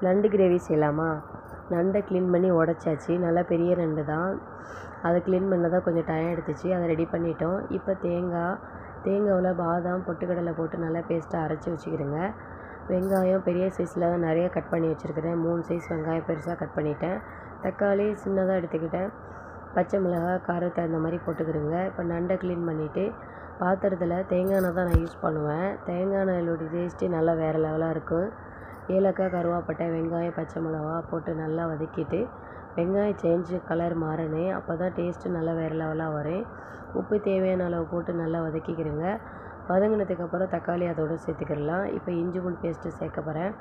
நண்டு கிரேவி செய்யலாமா? நண்டை க்ளீன் பண்ணி உடச்சாச்சு. நல்லா பெரிய நண்டு தான். அதை க்ளீன் பண்ண தான் கொஞ்சம் டைம் எடுத்துச்சு. அதை ரெடி பண்ணிட்டோம். இப்போ தேங்காவில் பாதாம் பொட்டுக்கடலை போட்டு நல்லா பேஸ்ட்டாக அரைச்சி வச்சுக்கிடுங்க. வெங்காயம் பெரிய சைஸில் தான் நிறைய கட் பண்ணி வச்சுருக்கிறேன். 3 சைஸ் வெங்காயம் பெருசாக கட் பண்ணிட்டேன். தக்காளி சின்னதாக எடுத்துக்கிட்டேன். பச்சை மிளகாய் காரத்தை அந்த மாதிரி போட்டுக்கிடுங்க. இப்போ நண்டை க்ளீன் பண்ணிவிட்டு பாத்திரத்தில் தேங்காய் எண்ணெய் தான் நான் யூஸ் பண்ணுவேன். தேங்காய் எண்ணெயோட டேஸ்ட்டு நல்லா வேறு லெவலாக இருக்கும். ஏலக்காய் கருவேப்பிலை வெங்காயம் பச்சை மிளகா போட்டு நல்லா வதக்கிட்டு வெங்காயம் சேஞ்சு கலர் மாறணும். அப்போ தான் டேஸ்ட்டு நல்லா வேறு லெவலாக வரும். உப்பு தேவையான அளவு போட்டு நல்லா வதக்கிக்கிறேங்க. வதங்கினதுக்கப்புறம் தக்காளி அதோடு சேர்த்துக்கிடலாம். இப்போ இஞ்சி பூண்டு பேஸ்ட்டு சேர்க்க போகிறேன்.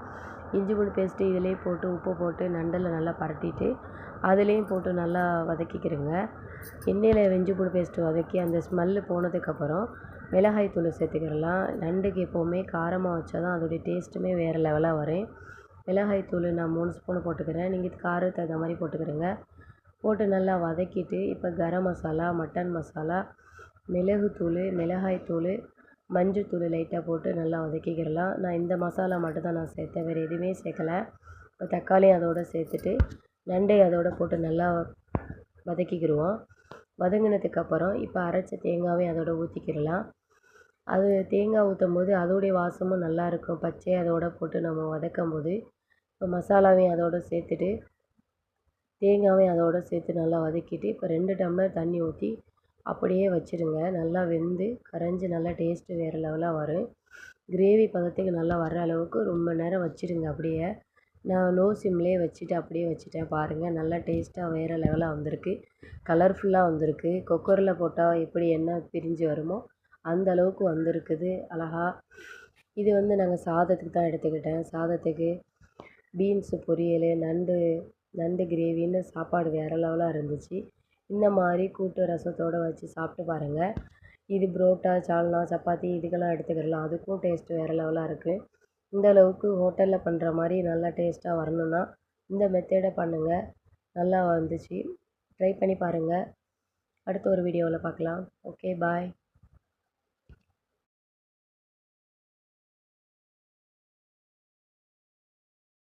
இஞ்சி பூண்டு பேஸ்ட்டு இதிலே போட்டு உப்பு போட்டு நண்டில் நல்லா பரட்டிட்டு அதுலேயும் போட்டு நல்லா வதக்கிக்கிறேங்க. எண்ணெயில் இஞ்சி பூண்டு பேஸ்ட்டு வதக்கி அந்த ஸ்மெல்லு போனதுக்கப்புறம் மிளகாய் தூள் சேர்த்துக்கிடலாம். நண்டுக்கு எப்போவுமே காரமாக வச்சா தான் அதோடைய டேஸ்ட்டுமே வேறு லெவலாக வரும். மிளகாய் தூள் நான் 3 ஸ்பூன் போட்டுக்கிறேன். நீங்கள் காரத்தை அந்த மாதிரி போட்டுக்கிறேங்க. போட்டு நல்லா வதக்கிட்டு இப்போ கரம் மசாலா மட்டன் மசாலா மிளகுத்தூள் மிளகாய் தூள் மஞ்சள் லைட்டாக போட்டு நல்லா வதக்கிக்கிடலாம். நான் இந்த மசாலா மட்டும் தான் நான் சேர்த்தேன், வேறு எதுவுமே சேர்க்கலை. இப்போ தக்காளி அதோடு சேர்த்துட்டு நண்டை அதோடு போட்டு நல்லா வதக்கிக்கிடுவோம். வதங்கினதுக்கப்புறம் இப்போ அரைச்ச தேங்காவையும் அதோட ஊற்றிக்கிடலாம். அது தேங்காய் ஊற்றும் போது அதோடைய வாசமும் நல்லாயிருக்கும். பச்சையை அதோடு போட்டு நம்ம வதக்கும் போது இப்போ மசாலாவையும் அதோடு சேர்த்துட்டு தேங்காவையும் அதோடு சேர்த்து நல்லா வதக்கிட்டு இப்போ 2 டம்ளர் தண்ணி ஊற்றி அப்படியே வச்சுருங்க. நல்லா வெந்து கரைஞ்சி நல்லா டேஸ்ட்டு வேறு லெவலாக வரும். கிரேவி பதத்துக்கு நல்லா வர்ற அளவுக்கு ரொம்ப நேரம் வச்சுருங்க. அப்படியே நான் லோ சிம்லேயே வச்சுட்டு அப்படியே வச்சுட்டேன். பாருங்கள் நல்லா டேஸ்ட்டாக வேறு லெவலாக வந்திருக்கு. கலர்ஃபுல்லாக வந்திருக்கு. குக்கரில் போட்டால் எப்படி எண்ணெய் பிரிஞ்சு வருமோ அந்த அளவுக்கு வந்திருக்குது அழகா. இது நாங்கள் சாதத்துக்கு தான் எடுத்துக்கிட்டேன். சாதத்துக்கு பீன்ஸு பொரியல் நண்டு கிரேவின்னு சாப்பாடு வேறு லெவலாக இருந்துச்சு. இந்த மாதிரி கூட்டு ரசத்தோடு வச்சு சாப்பிட்டு பாருங்கள். இது புரோட்டா சால்னா சப்பாத்தி இதுக்கெல்லாம் எடுத்துக்கிடலாம். அதுக்கும் டேஸ்ட்டு வேறு லெவலாக இருக்குது. இந்த அளவுக்கு ஹோட்டலில் பண்ணுற மாதிரி நல்லா டேஸ்ட்டாக வரணுன்னா இந்த மெத்தடை பண்ணுங்கள். நல்லா வந்துச்சு. ட்ரை பண்ணி பாருங்கள். அடுத்த ஒரு வீடியோவில் பார்க்கலாம். Okay bye.